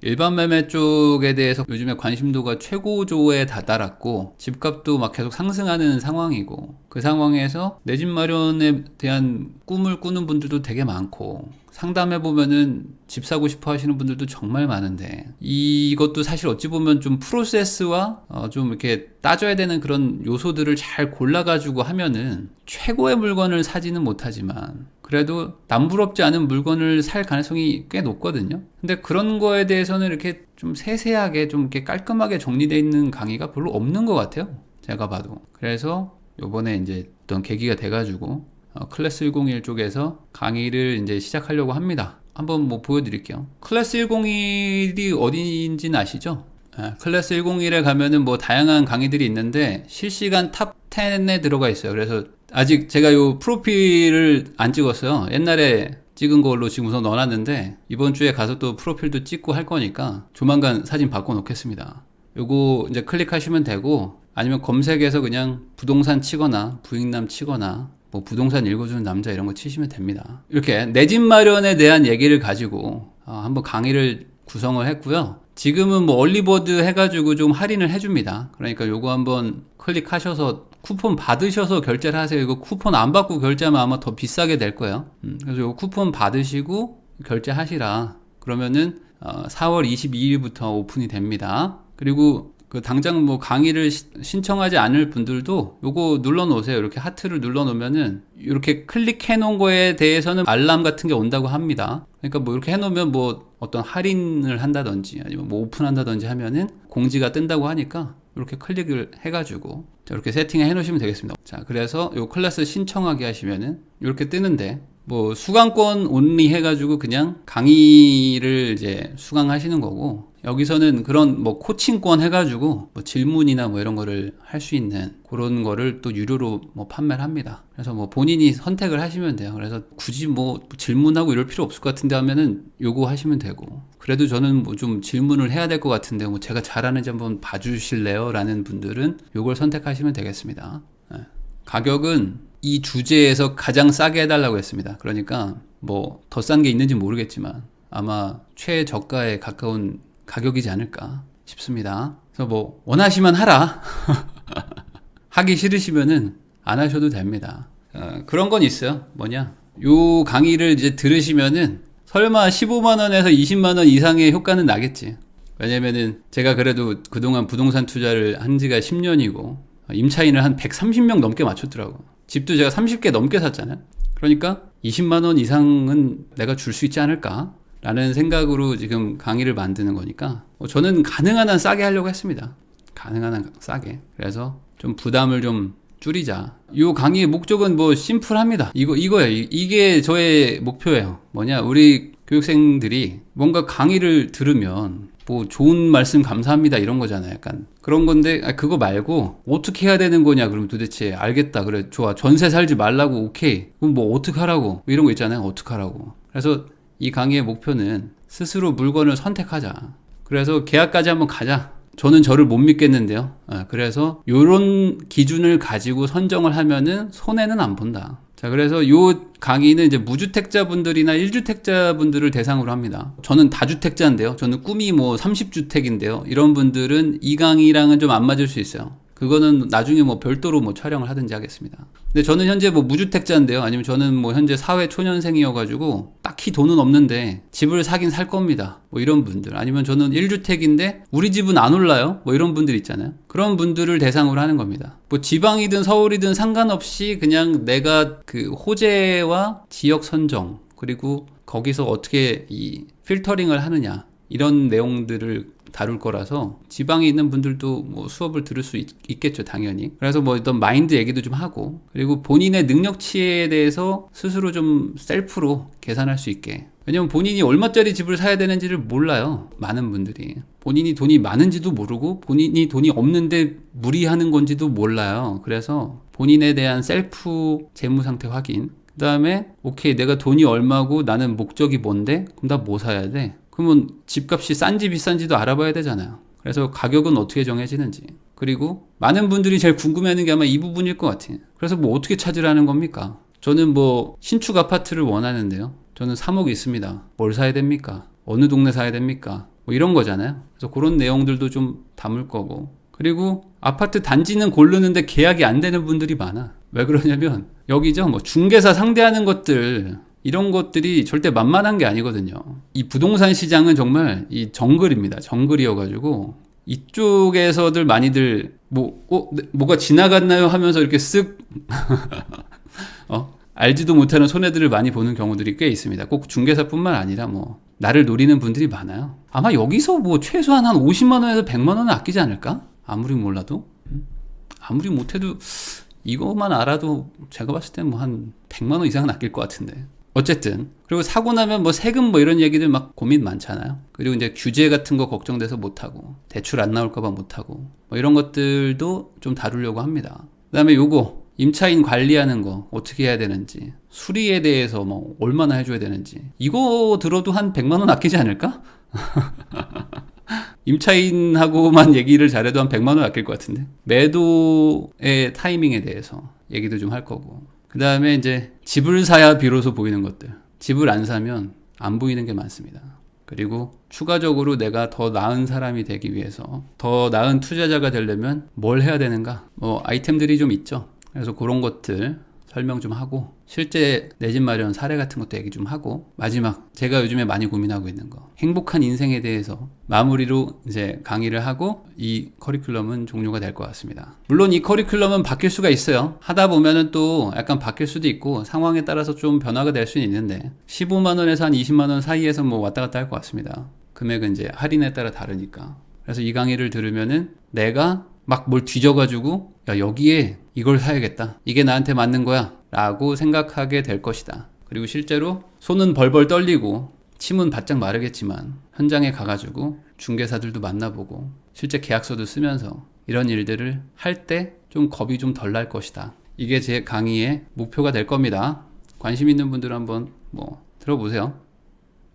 일반 매매 쪽에 대해서 요즘에 관심도가 최고조에 다다랐고 집값도 막 계속 상승하는 상황이고 그 상황에서 내 집 마련에 대한 꿈을 꾸는 분들도 되게 많고 상담해 보면은 집 사고 싶어 하시는 분들도 정말 많은데 이것도 사실 어찌 보면 좀 프로세스와 좀 이렇게 따져야 되는 그런 요소들을 잘 골라가지고 하면은 최고의 물건을 사지는 못하지만 그래도 남부럽지 않은 물건을 살 가능성이 꽤 높거든요. 근데 그런 거에 대해서는 이렇게 좀 세세하게 좀 이렇게 깔끔하게 정리되어 있는 강의가 별로 없는 것 같아요. 제가 봐도. 그래서 요번에 이제 어떤 계기가 돼가지고 클래스 101 쪽에서 강의를 이제 시작하려고 합니다. 한번 뭐 보여드릴게요. 클래스 101이 어디인지는 아시죠? 클래스 101에 가면은 뭐 다양한 강의들이 있는데 실시간 탑 10에 들어가 있어요. 그래서 아직 제가 요 프로필을 안 찍었어요. 옛날에 찍은 걸로 지금 우선 넣어놨는데 이번 주에 가서 또 프로필도 찍고 할 거니까 조만간 사진 바꿔 놓겠습니다. 요거 이제 클릭하시면 되고 아니면 검색해서 그냥 부동산 치거나 부익남 치거나 뭐 부동산 읽어주는 남자 이런 거 치시면 됩니다. 이렇게 내 집 마련에 대한 얘기를 가지고 한번 강의를 구성을 했고요. 지금은 뭐 얼리버드 해가지고 좀 할인을 해줍니다. 그러니까 요거 한번 클릭하셔서 쿠폰 받으셔서 결제를 하세요. 이거 쿠폰 안 받고 결제하면 아마 더 비싸게 될 거예요. 그래서 요 쿠폰 받으시고 결제하시라. 그러면은 4월 22일부터 오픈이 됩니다. 그리고 그 당장 뭐 강의를 신청하지 않을 분들도 요거 눌러 놓으세요. 이렇게 하트를 눌러 놓으면은 이렇게 클릭해 놓은 거에 대해서는 알람 같은 게 온다고 합니다. 그러니까 뭐 이렇게 해 놓으면 뭐 어떤 할인을 한다든지 아니면 뭐 오픈한다든지 하면은 공지가 뜬다고 하니까 이렇게 클릭을 해가지고 이렇게 세팅해 놓으시면 되겠습니다. 자, 그래서 요 클래스 신청하기 하시면은 이렇게 뜨는데 뭐 수강권 온리 해가지고 그냥 강의를 이제 수강하시는 거고 여기서는 그런 뭐 코칭권 해가지고 뭐 질문이나 뭐 이런 거를 할 수 있는 그런 거를 또 유료로 뭐 판매를 합니다. 그래서 뭐 본인이 선택을 하시면 돼요. 그래서 굳이 뭐 질문하고 이럴 필요 없을 것 같은데 하면은 요거 하시면 되고 그래도 저는 뭐 좀 질문을 해야 될 것 같은데 뭐 제가 잘하는지 한번 봐주실래요? 라는 분들은 요걸 선택하시면 되겠습니다. 네. 가격은 이 주제에서 가장 싸게 해달라고 했습니다. 그러니까 뭐 더 싼 게 있는지 모르겠지만 아마 최저가에 가까운 가격이지 않을까 싶습니다. 그래서 뭐 원하시면 하라 하기 싫으시면은 안 하셔도 됩니다. 그런 건 있어요. 뭐냐 요 강의를 이제 들으시면은 설마 15만원에서 20만원 이상의 효과는 나겠지. 왜냐면은 제가 그래도 그동안 부동산 투자를 한 지가 10년이고 임차인을 한 130명 넘게 맞췄더라고. 집도 제가 30개 넘게 샀잖아요. 그러니까 20만원 이상은 내가 줄 수 있지 않을까 라는 생각으로 지금 강의를 만드는 거니까 저는 가능한 한 싸게 하려고 했습니다. 가능한 한 싸게. 그래서 좀 부담을 좀 줄이자. 이 강의의 목적은 뭐 심플합니다. 이거예요. 이게 저의 목표예요. 뭐냐 우리 교육생들이 뭔가 강의를 들으면 뭐 좋은 말씀 감사합니다 이런 거잖아요. 약간 그런 건데 그거 말고 어떻게 해야 되는 거냐. 그러면 도대체 알겠다. 그래 좋아. 전세 살지 말라고. 오케이. 그럼 뭐 어떻게 하라고. 이런 거 있잖아요. 어떻게 하라고. 그래서 이 강의의 목표는 스스로 물건을 선택하자. 그래서 계약까지 한번 가자. 저는 저를 못 믿겠는데요. 그래서 요런 기준을 가지고 선정을 하면은 손해는 안 본다. 자, 그래서 요 강의는 이제 무주택자분들이나 1주택자분들을 대상으로 합니다. 저는 다주택자인데요. 저는 꿈이 뭐 30주택인데요. 이런 분들은 이 강의랑은 좀 안 맞을 수 있어요. 그거는 나중에 뭐 별도로 뭐 촬영을 하든지 하겠습니다. 근데 저는 현재 뭐 무주택자인데요. 아니면 저는 뭐 현재 사회 초년생이어가지고 딱히 돈은 없는데 집을 사긴 살 겁니다. 뭐 이런 분들. 아니면 저는 1주택인데 우리 집은 안 올라요. 뭐 이런 분들 있잖아요. 그런 분들을 대상으로 하는 겁니다. 뭐 지방이든 서울이든 상관없이 그냥 내가 그 호재와 지역 선정 그리고 거기서 어떻게 이 필터링을 하느냐 이런 내용들을 다룰 거라서 지방에 있는 분들도 뭐 수업을 들을 수 있겠죠 당연히. 그래서 뭐 어떤 마인드 얘기도 좀 하고 그리고 본인의 능력치에 대해서 스스로 좀 셀프로 계산할 수 있게. 왜냐면 본인이 얼마짜리 집을 사야 되는지를 몰라요. 많은 분들이 본인이 돈이 많은지도 모르고 본인이 돈이 없는데 무리하는 건지도 몰라요. 그래서 본인에 대한 셀프 재무 상태 확인, 그 다음에 오케이 내가 돈이 얼마고 나는 목적이 뭔데 그럼 나 뭐 사야 돼. 그러면 집값이 싼지 비싼지도 알아봐야 되잖아요. 그래서 가격은 어떻게 정해지는지. 그리고 많은 분들이 제일 궁금해하는 게 아마 이 부분일 것 같아요. 그래서 뭐 어떻게 찾으라는 겁니까? 저는 뭐 신축 아파트를 원하는데요. 저는 3억 있습니다. 뭘 사야 됩니까? 어느 동네 사야 됩니까? 뭐 이런 거잖아요. 그래서 그런 내용들도 좀 담을 거고. 그리고 아파트 단지는 고르는데 계약이 안 되는 분들이 많아. 왜 그러냐면 여기죠. 뭐 중개사 상대하는 것들 이런 것들이 절대 만만한 게 아니거든요. 이 부동산 시장은 정말 이 정글입니다. 정글이어가지고 이쪽에서들 많이들 뭐가 지나갔나요 하면서 이렇게 쓱 알지도 못하는 손해들을 많이 보는 경우들이 꽤 있습니다. 꼭 중개사뿐만 아니라 뭐 나를 노리는 분들이 많아요. 아마 여기서 뭐 최소한 한 50만 원에서 100만 원은 아끼지 않을까? 아무리 몰라도 아무리 못해도 이것만 알아도 제가 봤을 땐 뭐 한 100만 원 이상은 아낄 것 같은데. 어쨌든 그리고 사고 나면 뭐 세금 뭐 이런 얘기들 막 고민 많잖아요. 그리고 이제 규제 같은 거 걱정돼서 못하고 대출 안 나올까 봐 못하고 뭐 이런 것들도 좀 다루려고 합니다. 그 다음에 요거 임차인 관리하는 거 어떻게 해야 되는지, 수리에 대해서 뭐 얼마나 해줘야 되는지, 이거 들어도 한 100만 원 아끼지 않을까? 임차인하고만 얘기를 잘해도 한 100만 원 아낄 것 같은데. 매도의 타이밍에 대해서 얘기도 좀 할 거고. 그 다음에 이제 집을 사야 비로소 보이는 것들. 집을 안 사면 안 보이는 게 많습니다. 그리고 추가적으로 내가 더 나은 사람이 되기 위해서, 더 나은 투자자가 되려면 뭘 해야 되는가? 뭐 아이템들이 좀 있죠. 그래서 그런 것들 설명 좀 하고, 실제 내 집 마련 사례 같은 것도 얘기 좀 하고, 마지막 제가 요즘에 많이 고민하고 있는 거, 행복한 인생에 대해서 마무리로 이제 강의를 하고 이 커리큘럼은 종료가 될 것 같습니다. 물론 이 커리큘럼은 바뀔 수가 있어요. 하다 보면은 또 약간 바뀔 수도 있고 상황에 따라서 좀 변화가 될 수는 있는데 15만 원에서 한 20만 원 사이에서 뭐 왔다 갔다 할 것 같습니다. 금액은 이제 할인에 따라 다르니까. 그래서 이 강의를 들으면은 내가 막 뭘 뒤져가지고 야 여기에 이걸 사야겠다, 이게 나한테 맞는 거야 라고 생각하게 될 것이다. 그리고 실제로 손은 벌벌 떨리고 침은 바짝 마르겠지만 현장에 가가지고 중개사들도 만나보고 실제 계약서도 쓰면서 이런 일들을 할 때 좀 겁이 좀 덜 날 것이다. 이게 제 강의의 목표가 될 겁니다. 관심 있는 분들은 한번 뭐 들어보세요.